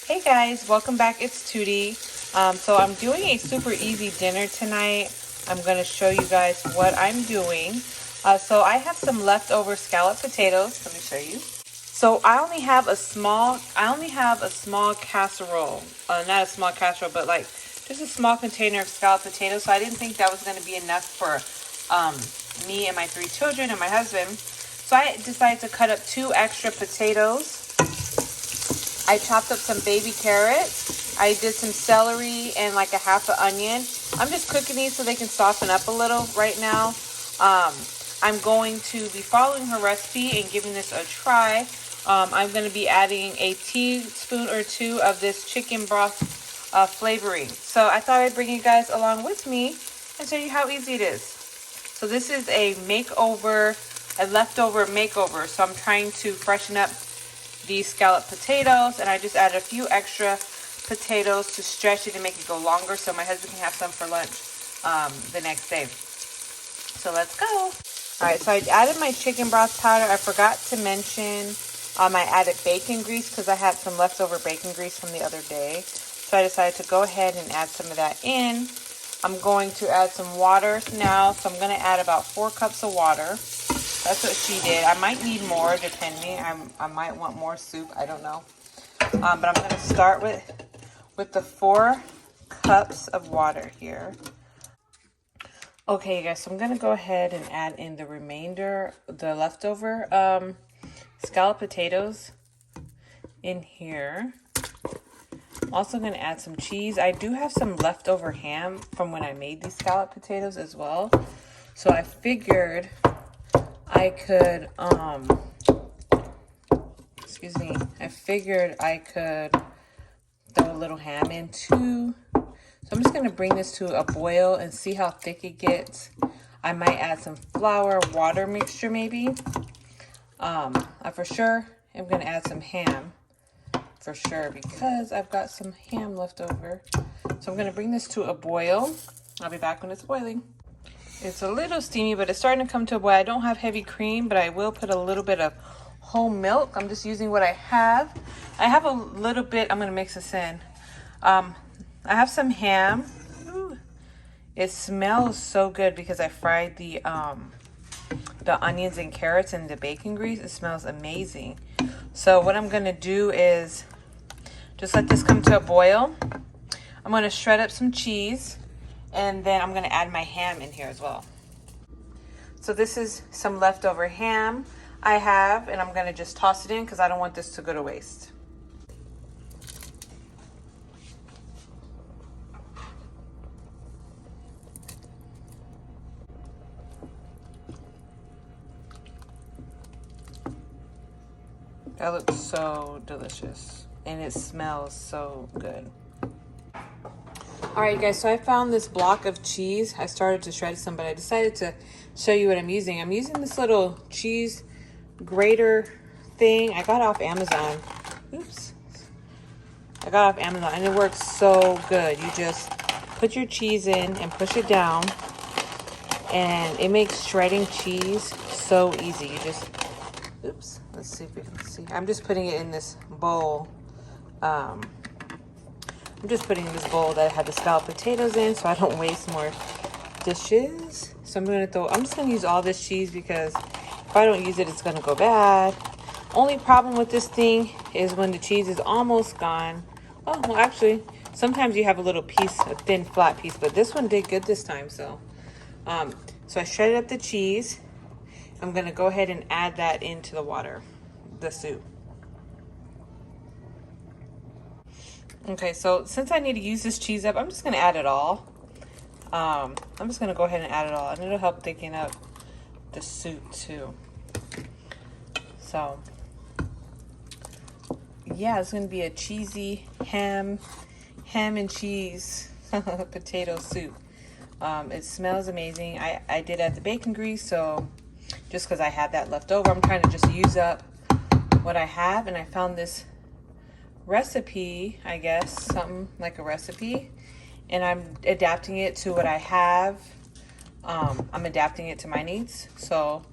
Hey guys, welcome back. It's Tootie. So I'm doing a super easy dinner tonight. I'm going to show you guys what I'm doing. So I have some leftover scalloped potatoes. Let me show you. So I only have a small casserole. Not a small casserole, but like just a small container of scalloped potatoes. So I didn't think that was going to be enough for me and my 3 children and my husband. So I decided to cut up 2 extra potatoes. I chopped up some baby carrots. I did some celery and like a half an onion. I'm just cooking these so they can soften up a little right now. I'm going to be following her recipe and giving this a try. I'm going to be adding a teaspoon or 2 of this chicken broth flavoring. So I thought I'd bring you guys along with me and show you how easy it is. So this is a leftover makeover. So I'm trying to freshen up these scalloped potatoes, and I just added a few extra potatoes to stretch it and make it go longer so my husband can have some for lunch the next day. So let's go. All right, so I added my chicken broth powder. I forgot to mention I added bacon grease because I had some leftover bacon grease from the other day. So I decided to go ahead and add some of that in. I'm going to add some water now. So I'm going to add about 4 cups of water. That's what she did. I might need more depending. I might want more soup. I don't know. But I'm going to start with the 4 cups of water here. Okay, guys. So I'm going to go ahead and add in the leftover scalloped potatoes in here. I'm also going to add some cheese. I do have some leftover ham from when I made these scalloped potatoes as well. So I figured I could, throw a little ham in too. So I'm just going to bring this to a boil and see how thick it gets. I might add some flour, water mixture maybe. I for sure am going to add some ham for sure because I've got some ham left over. So I'm going to bring this to a boil. I'll be back when it's boiling. It's a little steamy, but it's starting to come to a boil. I don't have heavy cream, but I will put a little bit of whole milk. I'm just using what I have. I have a little bit. I'm going to mix this in. I have some ham. Ooh. It smells so good because I fried the onions and carrots in the bacon grease. It smells amazing. So what I'm going to do is just let this come to a boil. I'm going to shred up some cheese. And then I'm going to add my ham in here as well. So this is some leftover ham I have, and I'm going to just toss it in because I don't want this to go to waste. That looks so delicious, and it smells so good. All right, guys, so I found this block of cheese. I started to shred some, but I decided to show you what I'm using. I'm using this little cheese grater thing. I got it off Amazon. Oops. I got it off Amazon, and it works so good. You just put your cheese in and push it down, and it makes shredding cheese so easy. You just, oops, let's see if we can see. I'm just putting it in this bowl. I'm just putting in this bowl that I had the scalloped potatoes in so I don't waste more dishes. So I'm just going to use all this cheese because if I don't use it, it's going to go bad. Only problem with this thing is when the cheese is almost gone. Oh, well, actually, sometimes you have a little piece, a thin, flat piece, but this one did good this time. So I shredded up the cheese. I'm going to go ahead and add that into the water, the soup. Okay, so since I need to use this cheese up, I'm just going to add it all. I'm just going to go ahead and add it all, and it'll help thicken up the soup too. So, yeah, it's going to be a cheesy ham and cheese potato soup. It smells amazing. I did add the bacon grease, so just because I had that left over, I'm trying to just use up what I have, and I found this recipe, I guess, something like a recipe, and I'm adapting it to what I have. I'm adapting it to my needs, so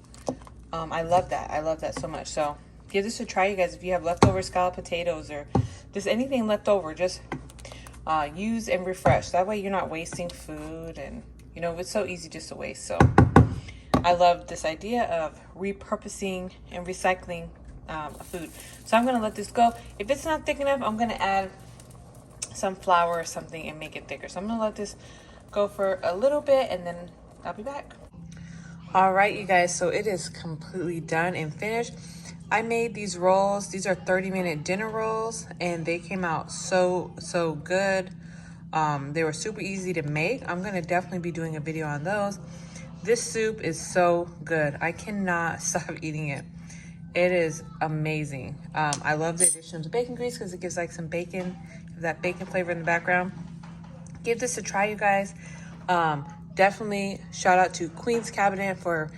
I love that so much. So give this a try, you guys. If you have leftover scalloped potatoes or just anything left over, just use and refresh. That way you're not wasting food, and you know, it's so easy just to waste. So I love this idea of repurposing and recycling food. So I'm gonna let this go. If it's not thick enough, I'm gonna add some flour or something and make it thicker. So I'm gonna let this go for a little bit, and then I'll be back. All right, you guys, so it is completely done and finished. I made these rolls. These are 30-minute dinner rolls, and they came out so good. They were super easy to make. I'm gonna definitely be doing a video on those. This soup is so good. I cannot stop eating it. It is amazing. I love the addition of the bacon grease because it gives like some bacon, that bacon flavor in the background. Give this a try, you guys. Definitely shout out to Queen's Cabinet for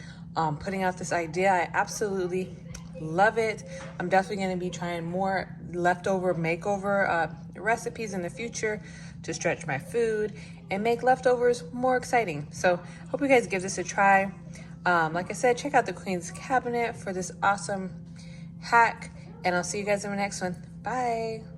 putting out this idea. I absolutely love it. I'm definitely going to be trying more leftover makeover recipes in the future to stretch my food and make leftovers more exciting. So hope you guys give this a try. Like I said, check out the Queen's Cabinet for this awesome hack, and I'll see you guys in the next one. Bye.